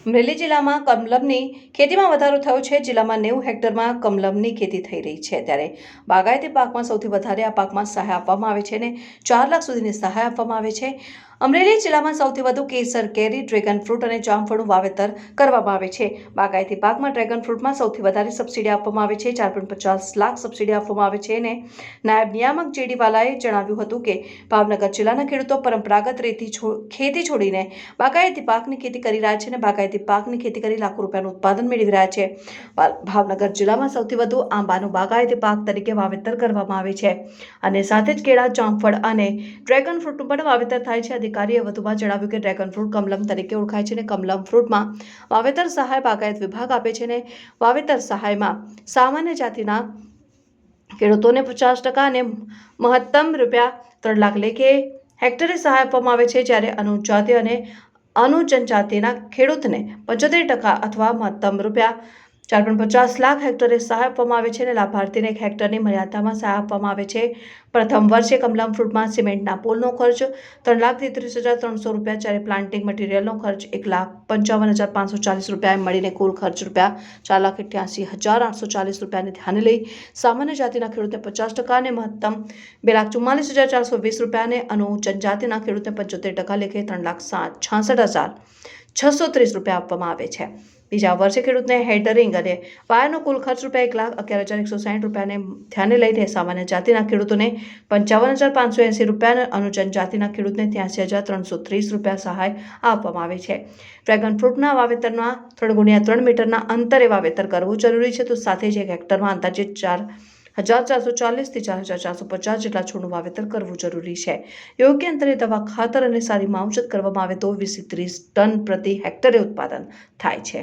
અમરેલી જિલ્લામાં કમલમની ખેતીમાં વધારો થયો છે। જિલ્લામાં 90 હેક્ટરમાં કમલમની ખેતી થઈ રહી છે। ત્યારે બાગાયતી પાકમાં સૌથી વધારે આ પાકમાં સહાય આપવામાં આવે છે અને 4 લાખ સુધીની સહાય આપવામાં આવે છે। અમરેલી જિલ્લામાં સૌથી વધુ કેસર, કેરી, ડ્રેગન ફ્રૂટ અને જામફળનું વાવેતર કરવામાં આવે છે। બાગાયતી પાકમાં ડ્રેગન ફ્રૂટમાં સૌથી વધારે સબસિડી આપવામાં આવે છે। 4.50 લાખ સબસિડી આપવામાં આવે છે અને નાયબ નિયામક જે.ડી. વાલાએ જણાવ્યું હતું કે ભાવનગર જિલ્લાના ખેડૂતો પરંપરાગત ખેતી છોડીને બાગાયતી પાકની ખેતી કરી રહ્યા છે અને બાગાયતી પાકની ખેતી કરી લાખો રૂપિયાનું ઉત્પાદન મેળવી રહ્યા છે। ભાવનગર જિલ્લામાં સૌથી વધુ આંબાનું બાગાયતી પાક તરીકે વાવેતર કરવામાં આવે છે અને સાથે જ કેળા, જામફળ અને ડ્રેગન ફ્રૂટનું પણ વાવેતર થાય છે। અધિકારીએ વધુમાં જણાવ્યું કે ડ્રેગન ફ્રૂટ કમલમ તરીકે ઓળખાય છે અને કમલમ ફ્રૂટમાં વાવેતર સહાય બાગાયત વિભાગ આપે છે અને વાવેતર સહાયમાં સામાન્ય જાતિના ખેડૂતોને 50% અને મહત્તમ ₹3 લાખ લેખે હેક્ટરે સહાય આપવામાં આવે છે, જ્યારે અનુજાતિ અને અનુજનજાતિના ખેડૂતને 75% અથવા મહત્તમ ₹4.50 લાખ હેક્ટરે સહાય આપવામાં આવે છે અને લાભાર્થીને 1 હેક્ટરની મર્યાદામાં સહાય આપવામાં આવે છે। પ્રથમ વર્ષે કમલમ ફ્રૂટમાં સિમેન્ટના પોલનો ખર્ચ ₹3,33,300, જ્યારે પ્લાન્ટિંગ મટીરિયલનો ખર્ચ ₹1,55,540 એમ મળીને કુલ ખર્ચ ₹4,88,840ને ધ્યાને લઈ સામાન્ય જાતિના ખેડૂતને 50% અને મહત્તમ ₹2,44,420 અને અનુજનજાતિના ખેડૂતને 75% લેખે ₹3,66,630 આપવામાં આવે છે। બીજા વર્ષે ખેડૂતને હેડરિંગ અને વાયરનો કુલ ખર્ચ ₹1,11,160ને ધ્યાને લઈને સામાન્ય જાતિના ખેડૂતોને ₹55,580 અને અનુજન જાતિના ખેડૂતને ₹83,330 સહાય આપવામાં આવે છે। ડ્રેગન ફ્રૂટના વાવેતરના 3x3 મીટરના અંતરે વાવેતર કરવું જરૂરી છે, તો સાથે જ 1 હેક્ટરમાં અંદાજિત 4,440 થી 4,450 જેટલા છોડનું વાવેતર કરવું જરૂરી છે। યોગ્ય અંતરે દવા, ખાતર અને સારી માવજત કરવામાં આવે તો 20 થી 30 ટન પ્રતિ હેક્ટરે ઉત્પાદન થાય છે।